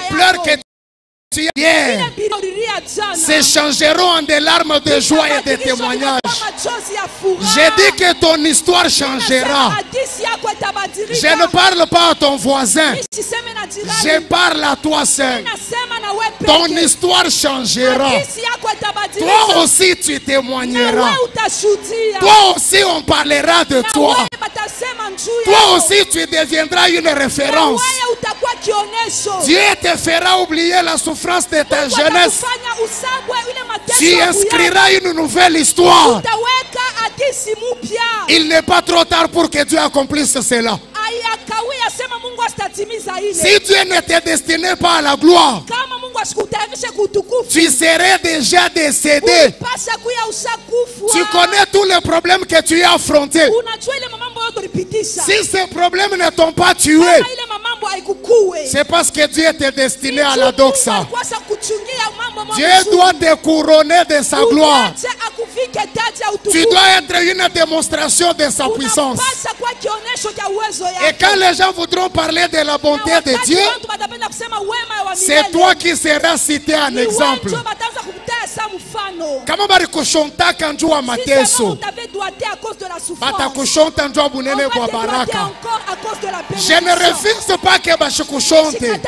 pleurs que tu as hier se changeront en des larmes de joie et de témoignages. J'ai dit que ton histoire changera. Je ne parle pas à ton voisin. Je parle à toi seul. Ton histoire changera. Toi aussi tu témoigneras. Toi aussi on parlera de toi. Toi aussi tu deviendras une référence. Dieu te fera oublier la souffrance de ta jeunesse. Tu inscriras une nouvelle histoire. Il n'est pas trop tard pour que Dieu accomplisse cela. Si Dieu ne te destinait pas à la gloire, tu serais déjà décédé. Tu connais tous les problèmes que tu as affrontés. Si ces problèmes ne t'ont pas tué, c'est parce que Dieu t'est destiné à la doxa. Dieu doit te couronner de sa gloire. Tu dois être une démonstration de sa puissance. Et quand les gens voudront parler de la bonté de Dieu, c'est toi qui seras cité en exemple. Kama bari kushonta kanjua mateso, bata kushonta njua bunene kwa baraka. Je ne refuse pas que bashi kushonte,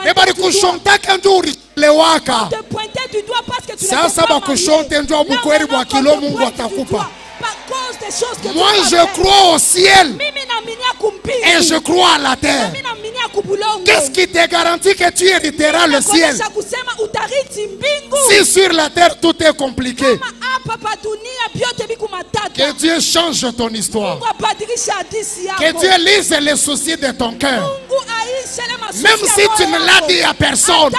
mais bari kushonta kanjua lewaka. Sasa bakushonte njua bukweri bwa kilo Mungu atakupa. Moi je crois au ciel et je crois à la terre. Qu'est-ce qui te garantit que tu hériteras le ciel? Si sur la terre tout est compliqué, que Dieu change ton histoire. Que Dieu lise les soucis de ton cœur. Même si tu ne l'as dit à personne,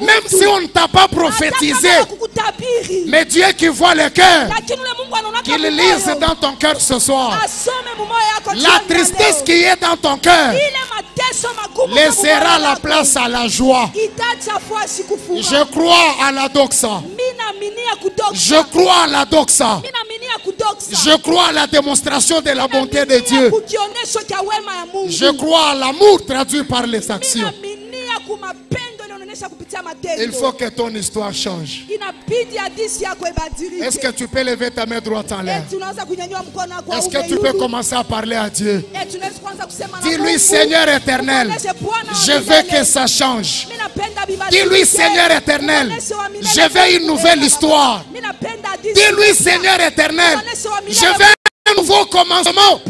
même si on ne t'a pas prophétisé, mais Dieu qui voit le cœur, qu'il lise dans ton cœur ce soir. La tristesse qui est dans ton cœur laissera la place à la joie. Je crois à la doxa. Je crois à la doxa. Je crois à la démonstration de la bonté de Dieu. Je crois à l'amour traduit par les actions. Il faut que ton histoire change. Est-ce que tu peux lever ta main droite en l'air? Est-ce que tu peux commencer à parler à Dieu? Dis-lui, Seigneur éternel, je veux que ça change. Dis-lui, Seigneur éternel, je veux une nouvelle histoire. Dis-lui, Seigneur éternel, je veux un nouveau commencement.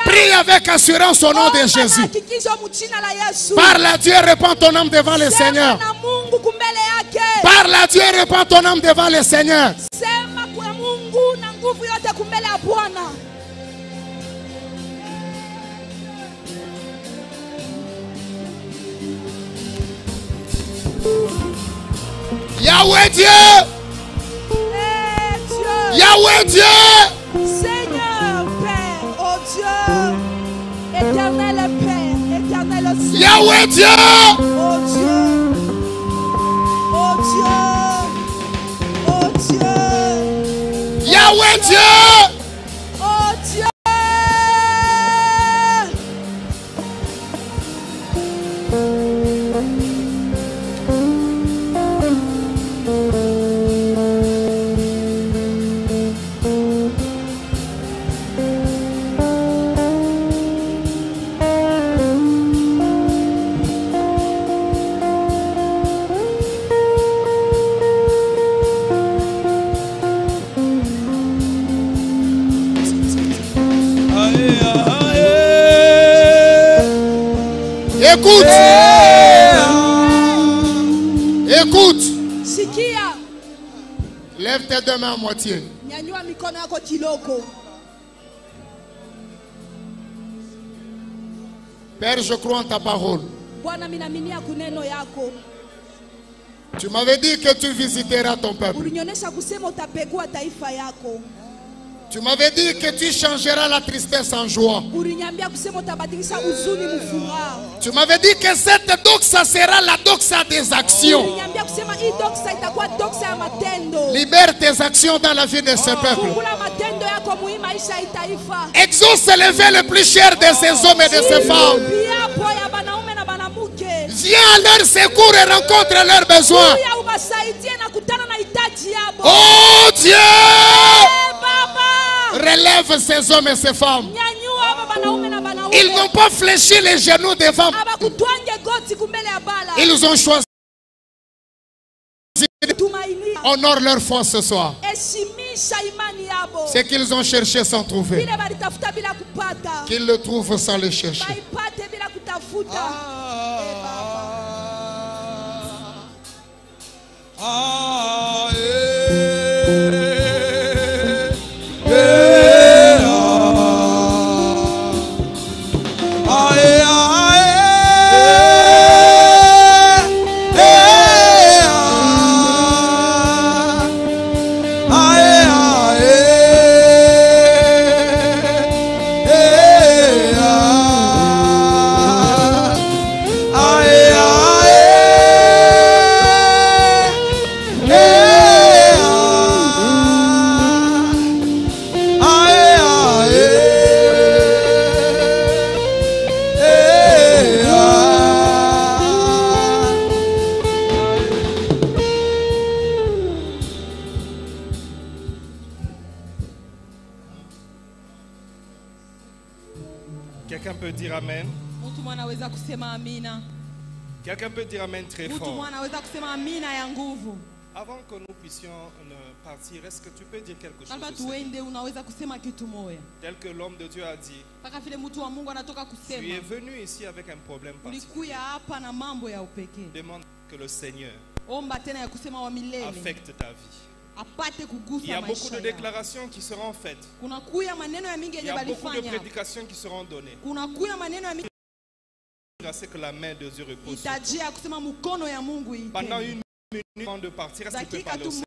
Prie avec assurance au nom de Jésus. Parle à Dieu, répands ton âme devant le Seigneur. Parle à Dieu, répands ton âme devant le Seigneur. Yahweh Dieu. Yahweh Dieu. Seigneur Père, oh Dieu, éternel Père, éternel Seigneur. Yahweh Dieu. Oh Dieu, oh Dieu, oh Dieu. Yahweh Dieu. Oh Dieu. Écoute. Écoute. Lève tes deux mains à moitié. Père, je crois en ta parole. Tu m'avais dit que tu visiteras ton peuple. Tu m'avais dit que tu changeras la tristesse en joie. Tu m'avais dit que cette doxa sera la doxa des actions. Libère tes actions dans la vie de ce peuple. Exauce les vœux les plus chers de ces hommes et de ces femmes. Viens à leur secours et rencontre leurs besoins. Oh Dieu, relève ces hommes et ces femmes. Ils n'ont pas fléchi les genoux devant. Ils ont choisi. Honore leur foi ce soir. Ce qu'ils ont cherché sans trouver, qu'ils le trouvent sans le chercher. Quelqu'un peut dire Amen. Quelqu'un peut dire Amen très fort. Avant que nous puissions partir, est-ce que tu peux dire quelque chose de tel que l'homme de Dieu a dit? Tu es venu ici avec un problème particulier. Demande que le Seigneur affecte ta vie. Il y a beaucoup de déclarations qui seront faites. Il y a beaucoup de prédications qui seront données. C'est que la main de Dieu repose sur toi. Pendant une minute avant de partir, est-ce que tu peux parler au Seigneur?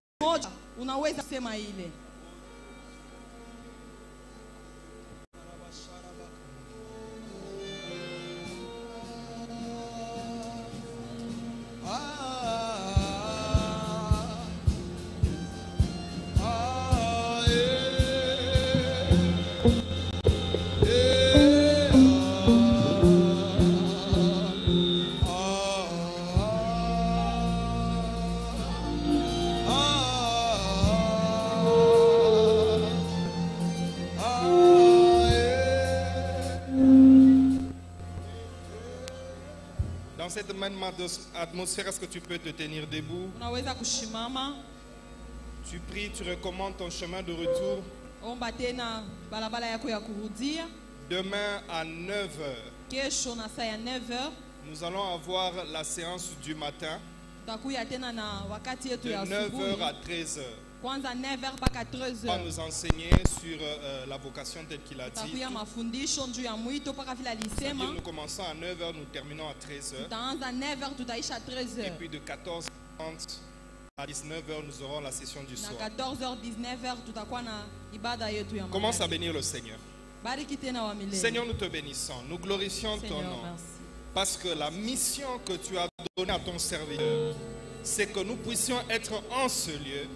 Dans cette même atmosphère, est-ce que tu peux te tenir debout? Tu pries, tu recommandes ton chemin de retour. Demain à 9h, nous allons avoir la séance du matin de 9h à 13h. On va nous enseigner sur la vocation telle qu'il a dit. Nous commençons à 9h, nous terminons à 13h. Et puis de 14h30 à 19h, nous aurons la session du soir. Commence à bénir le Seigneur. Seigneur, nous te bénissons. Nous glorifions ton nom. Parce que la mission que tu as donnée à ton serviteur, c'est que nous puissions être en ce lieu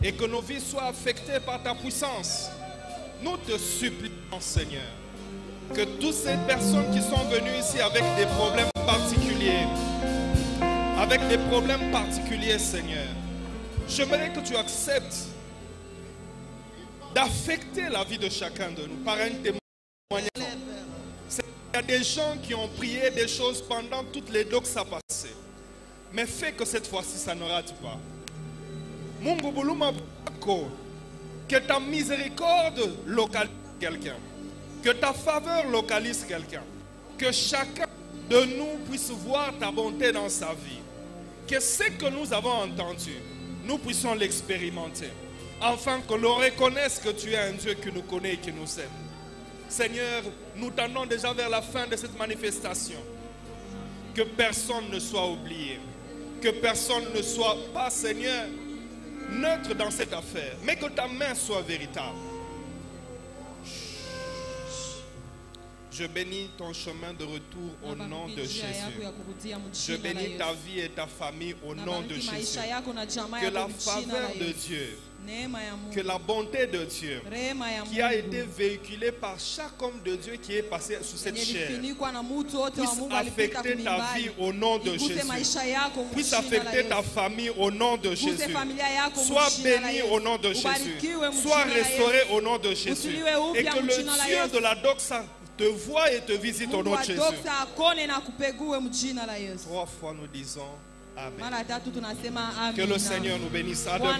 et que nos vies soient affectées par ta puissance. Nous te supplions, Seigneur, que toutes ces personnes qui sont venues ici avec des problèmes particuliers, Seigneur, j'aimerais que tu acceptes d'affecter la vie de chacun de nous par un témoignage. Il y a des gens qui ont prié des choses pendant toutes les docs ça passait. Mais fais que cette fois-ci, ça ne rate pas. Que ta miséricorde localise quelqu'un. Que ta faveur localise quelqu'un. Que chacun de nous puisse voir ta bonté dans sa vie. Que ce que nous avons entendu, nous puissions l'expérimenter. Afin que l'on reconnaisse que tu es un Dieu qui nous connaît et qui nous aime. Seigneur, nous tendons déjà vers la fin de cette manifestation. Que personne ne soit oublié. Que personne ne soit pas, Seigneur, neutre dans cette affaire, mais que ta main soit véritable. Je bénis ton chemin de retour au nom de Jésus. Je bénis ta vie et ta famille au nom de Jésus. Que la faveur de Dieu Que la bonté de Dieu qui a été véhiculée par chaque homme de Dieu qui est passé sous cette chair puisse affecter ta vie au nom de Jésus. Puisse affecter ta famille au nom de Jésus. Sois béni au nom de Jésus. Sois restauré au nom de Jésus. Et que le Dieu de la doxa te voie et te visite au nom de Jésus. 3 fois nous disons Amen. Que le Seigneur nous bénisse. À demain.